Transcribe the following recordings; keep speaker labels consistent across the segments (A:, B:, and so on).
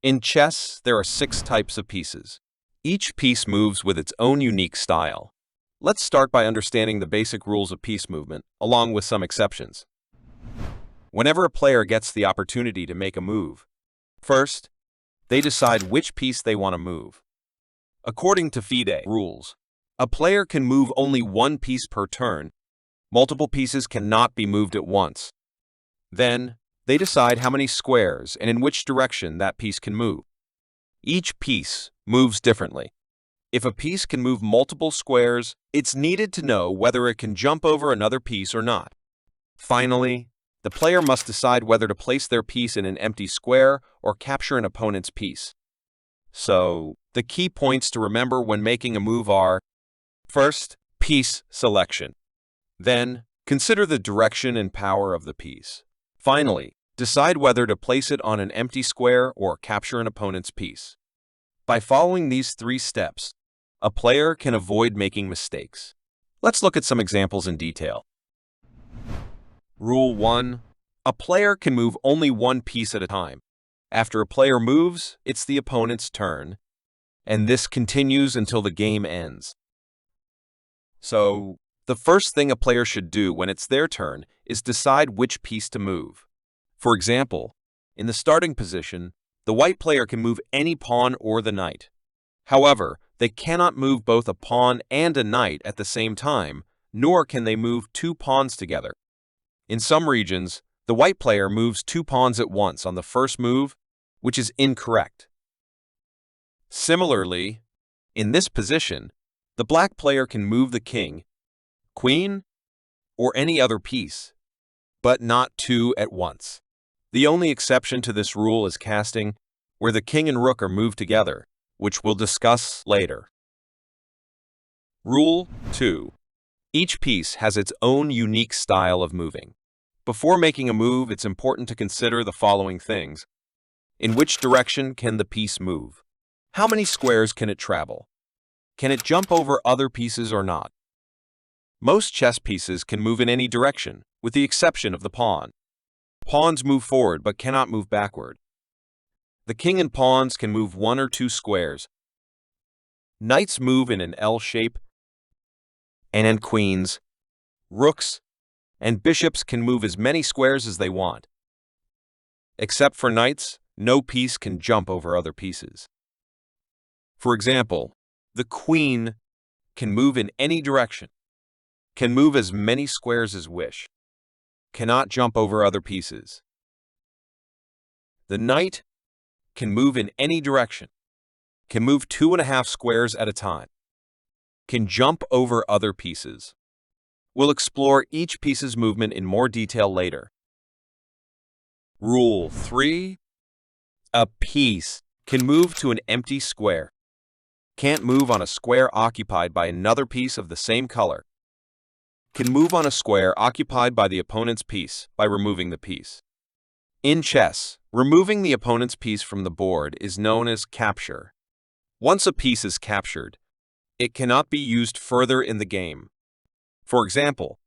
A: In chess, there are 6 types of pieces. Each piece moves with its own unique style. Let's start by understanding the basic rules of piece movement, along with some exceptions. Whenever a player gets the opportunity to make a move, first, they decide which piece they want to move. According to FIDE rules, a player can move only one piece per turn. Multiple pieces cannot be moved at once. Then, they decide how many squares and in which direction that piece can move. Each piece moves differently. If a piece can move multiple squares, it's needed to know whether it can jump over another piece or not. Finally, the player must decide whether to place their piece in an empty square or capture an opponent's piece. So, the key points to remember when making a move are: first, piece selection. Then, consider the direction and power of the piece. Finally, decide whether to place it on an empty square or capture an opponent's piece. By following these 3 steps, a player can avoid making mistakes. Let's look at some examples in detail. Rule 1. A player can move only one piece at a time. After a player moves, it's the opponent's turn, and this continues until the game ends. So, the first thing a player should do when it's their turn is decide which piece to move. For example, in the starting position, the white player can move any pawn or the knight. However, they cannot move both a pawn and a knight at the same time, nor can they move 2 pawns together. In some regions, the white player moves 2 pawns at once on the first move, which is incorrect. Similarly, in this position, the black player can move the king, queen, or any other piece, but not 2 at once. The only exception to this rule is casting, where the king and rook are moved together, which we'll discuss later. Rule 2. Each piece has its own unique style of moving. Before making a move, it's important to consider the following things. In which direction can the piece move? How many squares can it travel? Can it jump over other pieces or not? Most chess pieces can move in any direction, with the exception of the pawn. Pawns move forward but cannot move backward. The king and pawns can move 1 or 2 squares. Knights move in an L shape, and queens, rooks, and bishops can move as many squares as they want. Except for knights, no piece can jump over other pieces. For example, the queen can move in any direction, can move as many squares as wish, cannot jump over other pieces. The knight can move in any direction, can move 2.5 squares at a time, can jump over other pieces. We'll explore each piece's movement in more detail later. Rule 3. A piece can move to an empty square, can't move on a square occupied by another piece of the same color, can move on a square occupied by the opponent's piece by removing the piece. In chess, removing the opponent's piece from the board is known as capture. Once a piece is captured, it cannot be used further in the game. For example,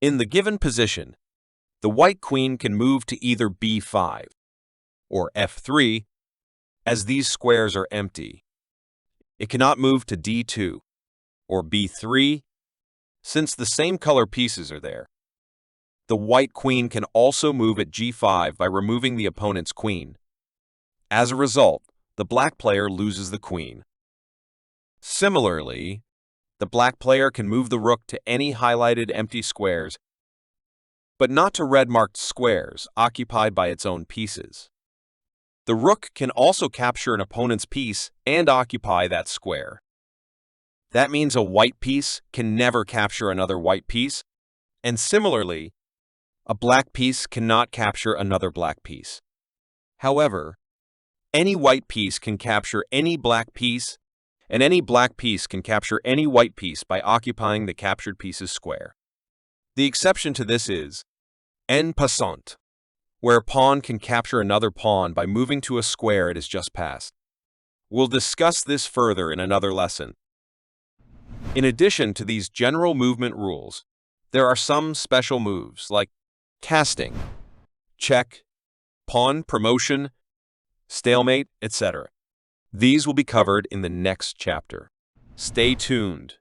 A: in the given position, the white queen can move to either b5 or f3, as these squares are empty. It cannot move to d2 or b3, since the same color pieces are there. The white queen can also move at g5 by removing the opponent's queen. As a result, the black player loses the queen. Similarly, the black player can move the rook to any highlighted empty squares, but not to red-marked squares occupied by its own pieces. The rook can also capture an opponent's piece and occupy that square. That means a white piece can never capture another white piece, and similarly, a black piece cannot capture another black piece. However, any white piece can capture any black piece, and any black piece can capture any white piece by occupying the captured piece's square. The exception to this is en passant, where a pawn can capture another pawn by moving to a square it has just passed. We'll discuss this further in another lesson. In addition to these general movement rules, there are some special moves like casting, check, pawn promotion, stalemate, etc. These will be covered in the next chapter. Stay tuned.